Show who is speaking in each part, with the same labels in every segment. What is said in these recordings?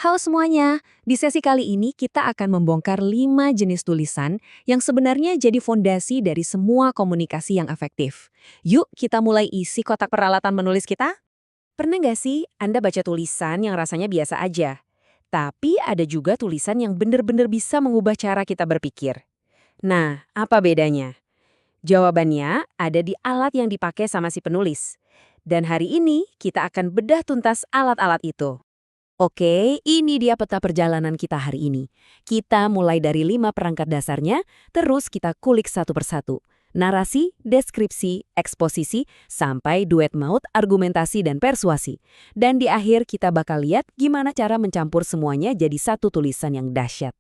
Speaker 1: Halo semuanya, di sesi kali ini kita akan membongkar 5 jenis tulisan yang sebenarnya jadi fondasi dari semua komunikasi yang efektif. Yuk kita mulai isi kotak peralatan menulis kita. Pernah nggak sih Anda baca tulisan yang rasanya biasa aja? Tapi ada juga tulisan yang benar-benar bisa mengubah cara kita berpikir. Nah, apa bedanya? Jawabannya ada di alat yang dipakai sama si penulis. Dan hari ini kita akan bedah tuntas alat-alat itu. Oke, ini dia peta perjalanan kita hari ini. Kita mulai dari 5 perangkat dasarnya, terus kita kulik satu persatu. Narasi, deskripsi, eksposisi, sampai duet maut, argumentasi, dan persuasi. Dan di akhir kita bakal lihat gimana cara mencampur semuanya jadi satu tulisan yang dahsyat.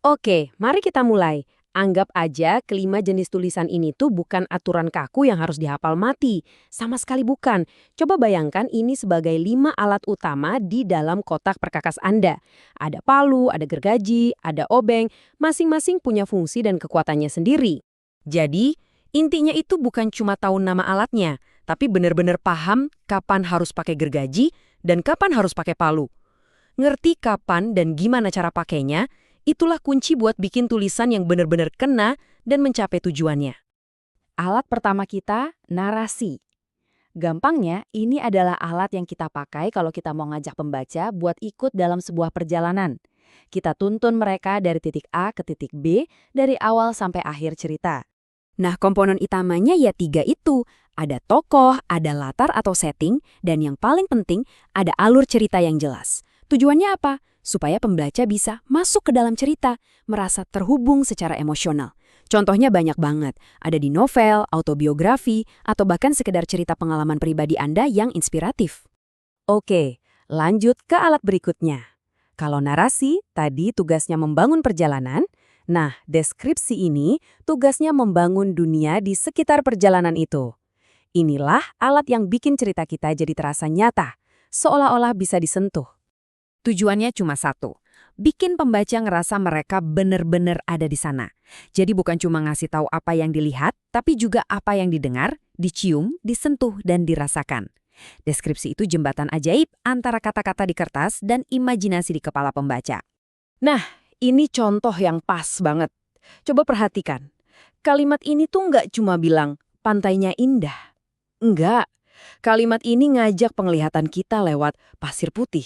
Speaker 1: Oke, mari kita mulai. Anggap aja kelima jenis tulisan ini tuh bukan aturan kaku yang harus dihafal mati. Sama sekali bukan. Coba bayangkan ini sebagai 5 alat utama di dalam kotak perkakas Anda. Ada palu, ada gergaji, ada obeng, masing-masing punya fungsi dan kekuatannya sendiri. Jadi, intinya itu bukan cuma tahu nama alatnya, tapi benar-benar paham kapan harus pakai gergaji dan kapan harus pakai palu. Ngerti kapan dan gimana cara pakainya, itulah kunci buat bikin tulisan yang benar-benar kena dan mencapai tujuannya. Alat pertama kita, narasi. Gampangnya, ini adalah alat yang kita pakai kalau kita mau ngajak pembaca buat ikut dalam sebuah perjalanan. Kita tuntun mereka dari titik A ke titik B, dari awal sampai akhir cerita. Nah, komponen utamanya ya 3 itu. Ada tokoh, ada latar atau setting, dan yang paling penting, ada alur cerita yang jelas. Tujuannya apa? Supaya pembaca bisa masuk ke dalam cerita, merasa terhubung secara emosional. Contohnya banyak banget, ada di novel, autobiografi, atau bahkan sekedar cerita pengalaman pribadi Anda yang inspiratif. Oke, lanjut ke alat berikutnya. Kalau narasi, tadi tugasnya membangun perjalanan. Nah, deskripsi ini tugasnya membangun dunia di sekitar perjalanan itu. Inilah alat yang bikin cerita kita jadi terasa nyata, seolah-olah bisa disentuh. Tujuannya cuma satu, bikin pembaca ngerasa mereka benar-benar ada di sana. Jadi bukan cuma ngasih tahu apa yang dilihat, tapi juga apa yang didengar, dicium, disentuh, dan dirasakan. Deskripsi itu jembatan ajaib antara kata-kata di kertas dan imajinasi di kepala pembaca. Nah, ini contoh yang pas banget. Coba perhatikan, kalimat ini tuh nggak cuma bilang, pantainya indah. Enggak. Kalimat ini ngajak penglihatan kita lewat pasir putih,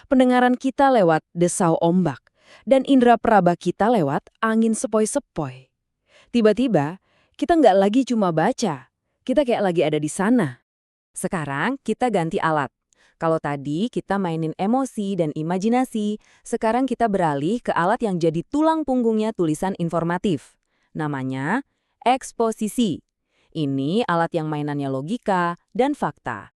Speaker 1: pendengaran kita lewat desau ombak, dan indera peraba kita lewat angin sepoi-sepoi. Tiba-tiba, kita nggak lagi cuma baca, kita kayak lagi ada di sana. Sekarang kita ganti alat. Kalau tadi kita mainin emosi dan imajinasi, sekarang kita beralih ke alat yang jadi tulang punggungnya tulisan informatif. Namanya eksposisi. Ini alat yang mainannya logika dan fakta.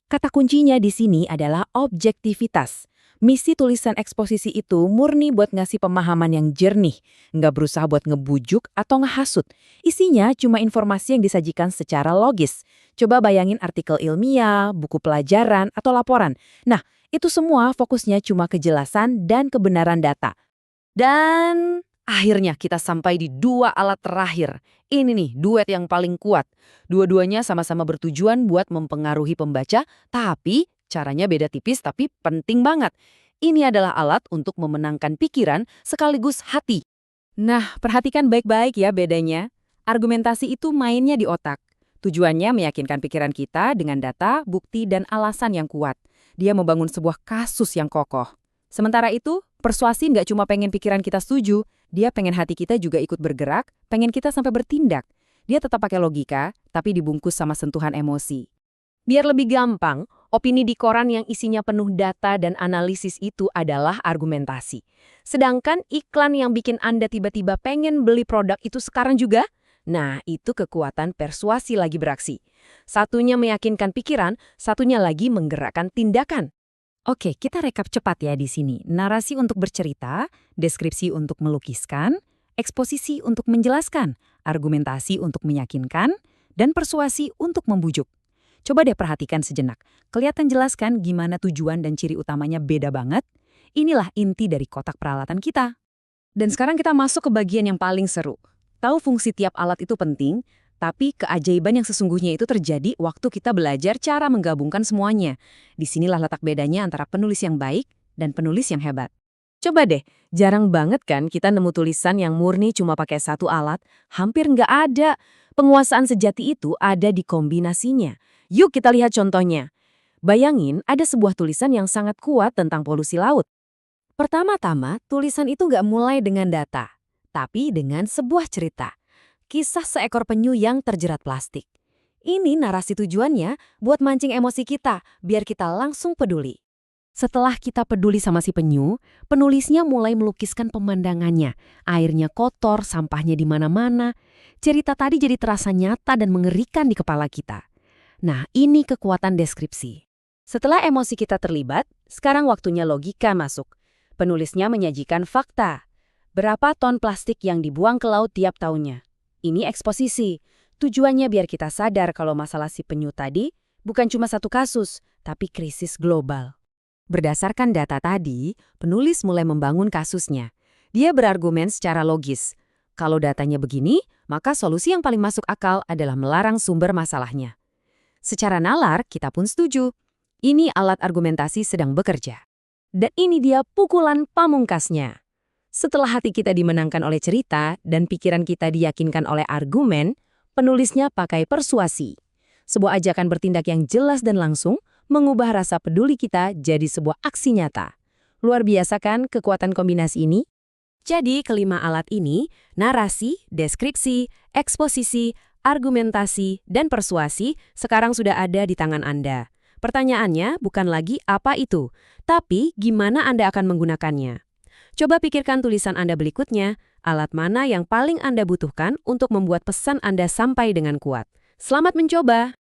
Speaker 1: Kata kuncinya di sini adalah objektivitas. Misi tulisan eksposisi itu murni buat ngasih pemahaman yang jernih, nggak berusaha buat ngebujuk atau ngehasut. Isinya cuma informasi yang disajikan secara logis. Coba bayangin artikel ilmiah, buku pelajaran, atau laporan. Nah, itu semua fokusnya cuma kejelasan dan kebenaran data. Dan akhirnya kita sampai di 2 alat terakhir. Ini nih, duet yang paling kuat. Dua-duanya sama-sama bertujuan buat mempengaruhi pembaca, tapi caranya beda tipis tapi penting banget. Ini adalah alat untuk memenangkan pikiran sekaligus hati. Nah, perhatikan baik-baik ya bedanya. Argumentasi itu mainnya di otak. Tujuannya meyakinkan pikiran kita dengan data, bukti, dan alasan yang kuat. Dia membangun sebuah kasus yang kokoh. Sementara itu, persuasi nggak cuma pengen pikiran kita setuju, dia pengen hati kita juga ikut bergerak, pengen kita sampai bertindak. Dia tetap pakai logika, tapi dibungkus sama sentuhan emosi. Biar lebih gampang, opini di koran yang isinya penuh data dan analisis itu adalah argumentasi. Sedangkan iklan yang bikin Anda tiba-tiba pengen beli produk itu sekarang juga, nah itu kekuatan persuasi lagi beraksi. Satunya meyakinkan pikiran, satunya lagi menggerakkan tindakan. Oke, kita rekap cepat ya di sini. Narasi untuk bercerita, deskripsi untuk melukiskan, eksposisi untuk menjelaskan, argumentasi untuk meyakinkan, dan persuasi untuk membujuk. Coba deh perhatikan sejenak. Kelihatan jelas kan gimana tujuan dan ciri utamanya beda banget? Inilah inti dari kotak peralatan kita. Dan sekarang kita masuk ke bagian yang paling seru. Tahu fungsi tiap alat itu penting, tapi keajaiban yang sesungguhnya itu terjadi waktu kita belajar cara menggabungkan semuanya. Disinilah letak bedanya antara penulis yang baik dan penulis yang hebat. Coba deh, jarang banget kan kita nemu tulisan yang murni cuma pakai satu alat, hampir nggak ada. Penguasaan sejati itu ada di kombinasinya. Yuk kita lihat contohnya. Bayangin ada sebuah tulisan yang sangat kuat tentang polusi laut. Pertama-tama, tulisan itu nggak mulai dengan data, tapi dengan sebuah cerita. Kisah seekor penyu yang terjerat plastik. Ini narasi tujuannya buat mancing emosi kita, biar kita langsung peduli. Setelah kita peduli sama si penyu, penulisnya mulai melukiskan pemandangannya. Airnya kotor, sampahnya di mana-mana. Cerita tadi jadi terasa nyata dan mengerikan di kepala kita. Nah, ini kekuatan deskripsi. Setelah emosi kita terlibat, sekarang waktunya logika masuk. Penulisnya menyajikan fakta. Berapa ton plastik yang dibuang ke laut tiap tahunnya? Ini eksposisi. Tujuannya biar kita sadar kalau masalah si penyu tadi bukan cuma satu kasus, tapi krisis global. Berdasarkan data tadi, penulis mulai membangun kasusnya. Dia berargumen secara logis. Kalau datanya begini, maka solusi yang paling masuk akal adalah melarang sumber masalahnya. Secara nalar, kita pun setuju. Ini alat argumentasi sedang bekerja. Dan ini dia pukulan pamungkasnya. Setelah hati kita dimenangkan oleh cerita dan pikiran kita diyakinkan oleh argumen, penulisnya pakai persuasi. Sebuah ajakan bertindak yang jelas dan langsung, mengubah rasa peduli kita jadi sebuah aksi nyata. Luar biasa kan kekuatan kombinasi ini? Jadi kelima alat ini, narasi, deskripsi, eksposisi, argumentasi, dan persuasi sekarang sudah ada di tangan Anda. Pertanyaannya bukan lagi apa itu, tapi gimana Anda akan menggunakannya. Coba pikirkan tulisan Anda berikutnya, alat mana yang paling Anda butuhkan untuk membuat pesan Anda sampai dengan kuat. Selamat mencoba!